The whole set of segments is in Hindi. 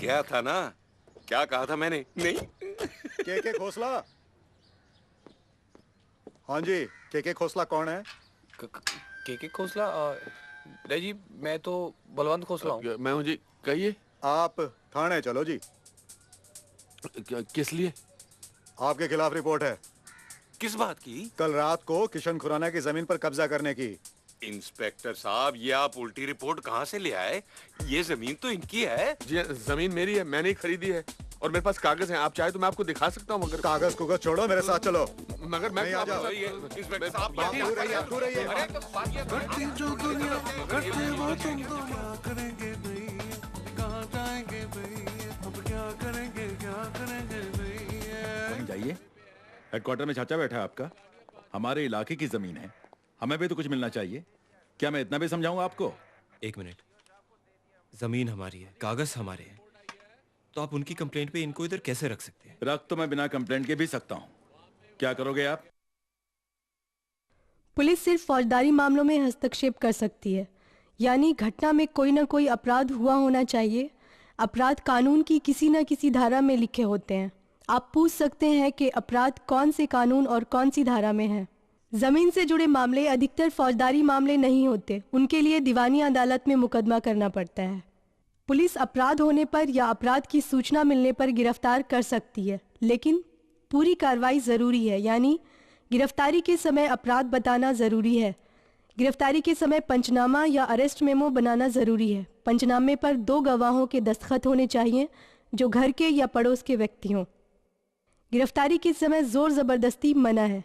गया था ना, क्या कहा था मैंने? नहीं। के खोसला। हाँ जी, के खोसला कौन है? के खोसला? नहीं जी, मैं तो बलवंत खोसला हूँ। मैं हूँ जी, कहिए। आप थाने चलो जी। किस लिए? आपके खिलाफ रिपोर्ट है। किस बात की? कल रात को किशन खुराना की जमीन पर कब्जा करने की। इंस्पेक्टर साहब, ये आप उल्टी रिपोर्ट कहाँ से ले आए? ये जमीन तो इनकी है। जी जमीन मेरी है, मैंने ही खरीदी है और मेरे पास कागज हैं। आप चाहे तो मैं आपको दिखा सकता हूँ, मगर कागज कुगज छोड़ो, मेरे साथ चलो। मगर मैं नहीं, आ जाओ। इंस्पेक्टर साहब, दूर रहिए, दूर रहिए। अरे तो बात ये घटती जो दुनिया घटते वो तुम तो क्या करेंगे भाई, कहाँ जाएंगे भाई, अब क्या करेंगे भाई। जाइए, हेडक्वार्टर में चाचा बैठा है आपका। हमारे इलाके की जमीन है, हमें भी तो कुछ मिलना चाहिए। क्या मैं इतना भी समझाऊं आपको? एक मिनट, जमीन हमारी है, कागज हमारे हैं, तो आप उनकी कंप्लेंट पे इनको इधर कैसे रख सकते हैं? रख तो मैं बिना कंप्लेंट के भी सकता हूं। क्या करोगे आप? पुलिस सिर्फ फौजदारी मामलों में हस्तक्षेप कर सकती है, यानी घटना में कोई ना कोई अपराध हुआ होना चाहिए। अपराध कानून की किसी न किसी धारा में लिखे होते हैं। आप पूछ सकते हैं कि अपराध कौन से कानून और कौन सी धारा में है। जमीन से जुड़े मामले अधिकतर फौजदारी मामले नहीं होते, उनके लिए दीवानी अदालत में मुकदमा करना पड़ता है। पुलिस अपराध होने पर या अपराध की सूचना मिलने पर गिरफ्तार कर सकती है, लेकिन पूरी कार्रवाई ज़रूरी है, यानी गिरफ्तारी के समय अपराध बताना ज़रूरी है। गिरफ्तारी के समय पंचनामा या अरेस्ट मेमो बनाना ज़रूरी है। पंचनामे पर 2 गवाहों के दस्तखत होने चाहिए जो घर के या पड़ोस के व्यक्ति हों। गिरफ्तारी के समय जोर ज़बरदस्ती मना है।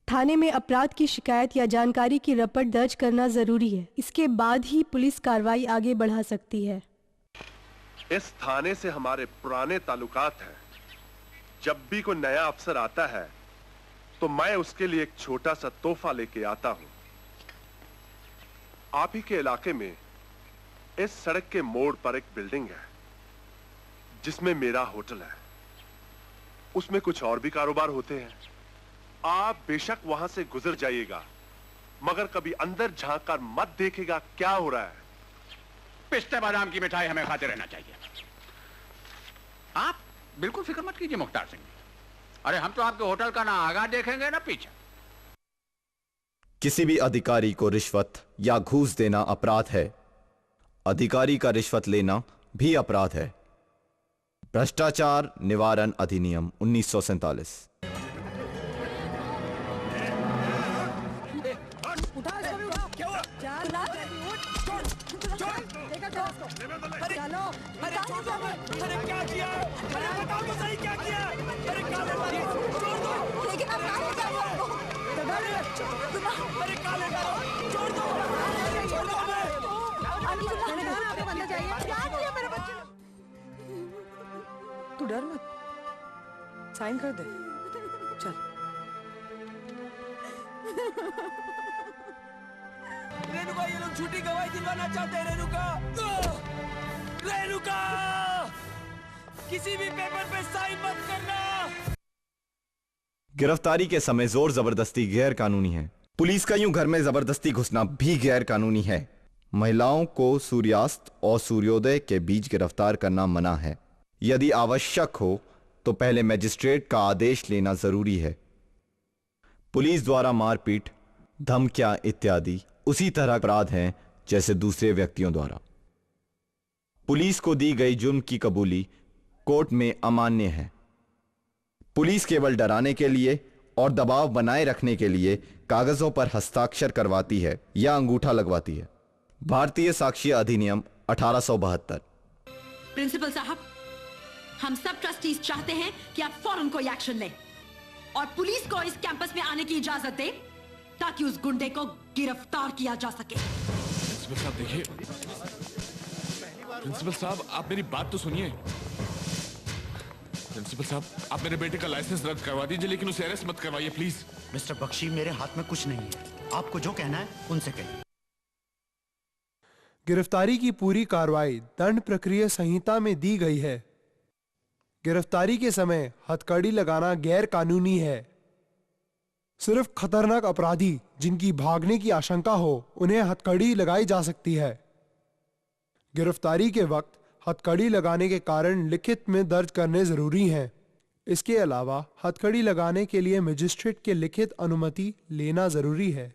थाने में अपराध की शिकायत या जानकारी की रपट दर्ज करना ज़रूरी है, इसके बाद ही पुलिस कार्रवाई आगे बढ़ा सकती है। इस थाने से हमारे पुराने ताल्लुकात हैं। जब भी कोई नया अफसर आता है तो मैं उसके लिए एक छोटा सा तोहफा लेके आता हूं। आप ही के इलाके में इस सड़क के मोड़ पर एक बिल्डिंग है जिसमें मेरा होटल है। उसमें कुछ और भी कारोबार होते हैं। आप बेशक वहां से गुजर जाइएगा, मगर कभी अंदर झांक कर मत देखिएगा क्या हो रहा है। पिस्ते बादाम की मिठाई हमें खाते रहना चाहिए। आप बिल्कुल फिक्र मत कीजिए मुख्तार सिंह। अरे हम तो आपके होटल का ना आगा देखेंगे ना पीछे। किसी भी अधिकारी को रिश्वत या घूस देना अपराध है। अधिकारी का रिश्वत लेना भी अपराध है। भ्रष्टाचार निवारण अधिनियम 1947। तू डर मत, साइन कर दे। चल। रेणुका, ये लोग झूठी गवाही दिलवाना चाहते हैं। रेणुका, रेणुका, किसी भी पेपर पे साइन मत करना। गिरफ्तारी के समय जोर जबरदस्ती गैर कानूनी है। पुलिस का यूं घर में जबरदस्ती घुसना भी गैर कानूनी है। महिलाओं को सूर्यास्त और सूर्योदय के बीच गिरफ्तार करना मना है। यदि आवश्यक हो तो पहले मजिस्ट्रेट का आदेश लेना जरूरी है। पुलिस द्वारा मारपीट, धमकियां इत्यादि उसी तरह अपराध हैं जैसे दूसरे व्यक्तियों द्वारा। पुलिस को दी गई जुर्म की कबूली कोर्ट में अमान्य है। पुलिस केवल डराने के लिए और दबाव बनाए रखने के लिए कागजों पर हस्ताक्षर करवाती है या अंगूठा लगवाती है। भारतीय साक्ष्य अधिनियम 1872। प्रिंसिपल साहब, हम सब ट्रस्टीज चाहते हैं कि आप फौरन कोई एक्शन लें और पुलिस को इस कैंपस में आने की इजाजत दें ताकि उस गुंडे को गिरफ्तार किया जा सके। प्रिंसिपल साहब देखिए, प्रिंसिपल साहब आप मेरी बात तो सुनिए। प्रिंसिपल साहब, आप मेरे बेटे का लाइसेंस रद्द करवा दीजिए, लेकिन उसे अरेस्ट मत करवाइए प्लीज। मिस्टर बख्शी, मेरे हाथ में कुछ नहीं है। आपको जो कहना है उनसे कहिए। गिरफ्तारी की पूरी कार्रवाई दंड प्रक्रिया संहिता में दी गई है। गिरफ्तारी के समय हथकड़ी लगाना गैर कानूनी है। सिर्फ खतरनाक अपराधी जिनकी भागने की आशंका हो उन्हें हथकड़ी लगाई जा सकती है। गिरफ्तारी के वक्त हथकड़ी लगाने के कारण लिखित में दर्ज करने जरूरी हैं। इसके अलावा हथकड़ी लगाने के लिए मजिस्ट्रेट के लिखित अनुमति लेना जरूरी है।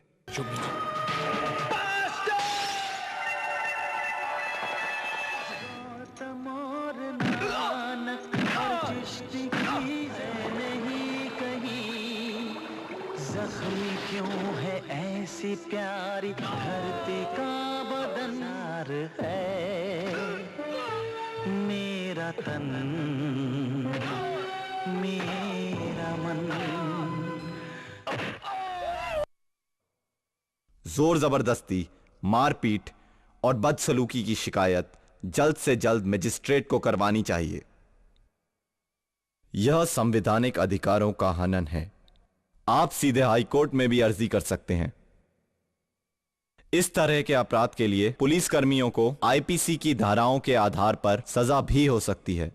जख्मी क्यों है ऐसी प्यारी धरती का बदनार है मेरा तन मेरा मन। जोर जबरदस्ती, मारपीट और बदसलूकी की शिकायत जल्द से जल्द मजिस्ट्रेट को करवानी चाहिए। यह संवैधानिक अधिकारों का हनन है। आप सीधे हाई कोर्ट में भी अर्जी कर सकते हैं। इस तरह के अपराध के लिए पुलिस कर्मियों को आईपीसी की धाराओं के आधार पर सजा भी हो सकती है।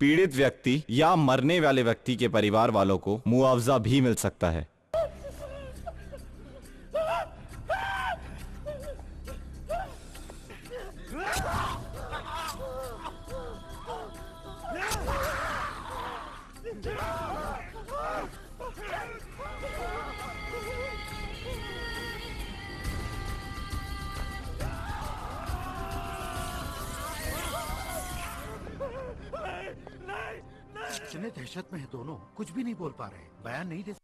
पीड़ित व्यक्ति या मरने वाले व्यक्ति के परिवार वालों को मुआवजा भी मिल सकता है। इतने दहशत में है दोनों, कुछ भी नहीं बोल पा रहे, बयान नहीं दे।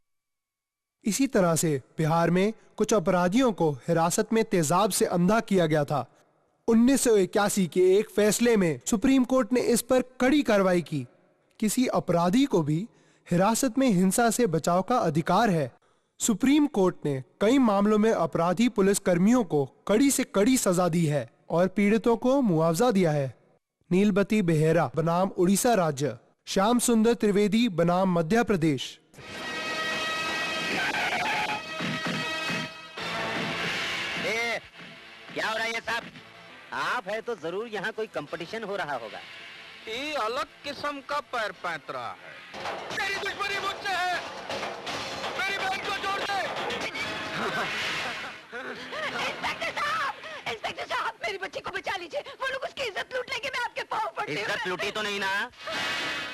इसी तरह से बिहार में कुछ अपराधियों को हिरासत में तेजाब से अंधा किया गया था। 1981 के एक फैसले में सुप्रीम कोर्ट ने इस पर कड़ी कार्रवाई की। किसी अपराधी को भी हिरासत में हिंसा से बचाव का अधिकार है। सुप्रीम कोर्ट ने कई मामलों में अपराधी पुलिस कर्मियों को कड़ी से कड़ी सजा दी है और पीड़ितों को मुआवजा दिया है। नीलबती बेहेरा बनाम उड़ीसा राज्य, श्याम सुंदर त्रिवेदी बनाम मध्य प्रदेश। क्या हो रहा है साहब? आप है तो जरूर यहाँ कोई कंपटीशन हो रहा होगा। ये अलग किस्म का पैर पैंतरा है। तेरी दुश्मनी मुझसे है, मेरी बहन को छोड़ दे। इंस्पेक्टर साहब, मेरी बच्ची को बचा लीजिए। वो लोग उसकी इज्जत लूट लेंगे, मैं आपके पाँव पड़ती हूँ। इज्जत लूटी तो नहीं ना?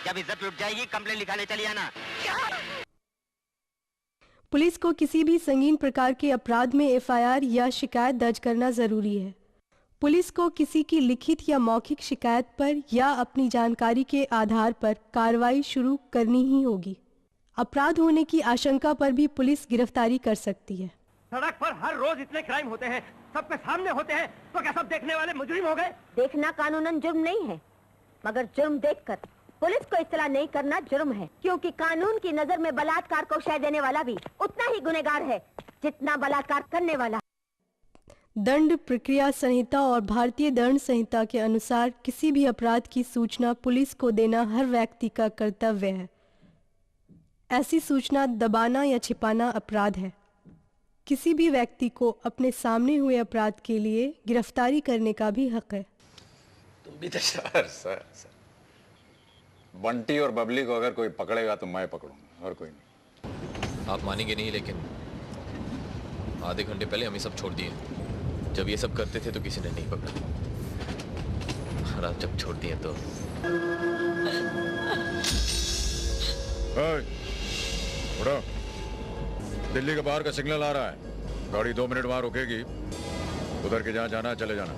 जब इज्जत लूट जाएगी कंप्लेंट लिखाने चली आना। पुलिस को किसी भी संगीन प्रकार के अपराध में एफआईआर या शिकायत दर्ज करना जरूरी है। पुलिस को किसी की लिखित या मौखिक शिकायत पर या अपनी जानकारी के आधार पर कार्रवाई शुरू करनी ही होगी। अपराध होने की आशंका पर भी पुलिस गिरफ्तारी कर सकती है। सड़क पर हर रोज इतने क्राइम होते हैं, सबके सामने होते हैं, तो क्या सब देखने वाले मुजरिम हो गए? देखना कानूनन जुर्म नहीं है, मगर जुर्म देखकर पुलिस को इत्तला नहीं करना जुर्म है, क्योंकि कानून की नजर में बलात्कार को शय देने वाला भी उतना ही गुनहगार है जितना बलात्कार करने वाला। दंड प्रक्रिया संहिता और भारतीय दंड संहिता के अनुसार किसी भी अपराध की सूचना पुलिस को देना हर व्यक्ति का कर्तव्य है। ऐसी सूचना दबाना या छिपाना अपराध है। किसी भी व्यक्ति को अपने सामने हुए अपराध के लिए गिरफ्तारी करने का भी हक है। तुम भी तो सर बंटी और बबली को अगर कोई पकड़ेगा तो मैं पकड़ूंगा और कोई नहीं। आप मानेंगे नहीं, लेकिन आधे घंटे पहले हम ये सब छोड़ दिए। जब ये सब करते थे तो किसी ने नहीं पकड़ा, और आप जब छोड़ दिए तो उड़ो। दिल्ली के बाहर का सिग्नल आ रहा है, गाड़ी 2 मिनट वहां रुकेगी, उधर के जहां जाना चले जाना।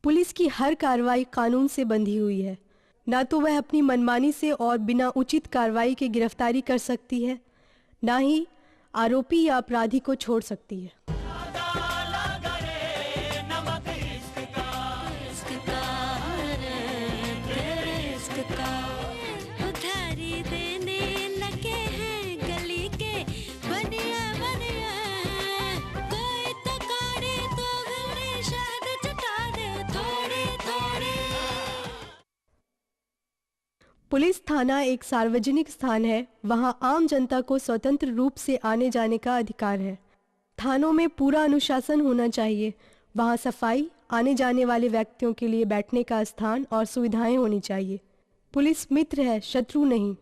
पुलिस की हर कार्रवाई कानून से बंधी हुई है। ना तो वह अपनी मनमानी से और बिना उचित कार्रवाई के गिरफ्तारी कर सकती है, ना ही आरोपी या अपराधी को छोड़ सकती है। पुलिस थाना एक सार्वजनिक स्थान है। वहां आम जनता को स्वतंत्र रूप से आने जाने का अधिकार है। थानों में पूरा अनुशासन होना चाहिए। वहां सफाई, आने जाने वाले व्यक्तियों के लिए बैठने का स्थान और सुविधाएं होनी चाहिए। पुलिस मित्र है, शत्रु नहीं।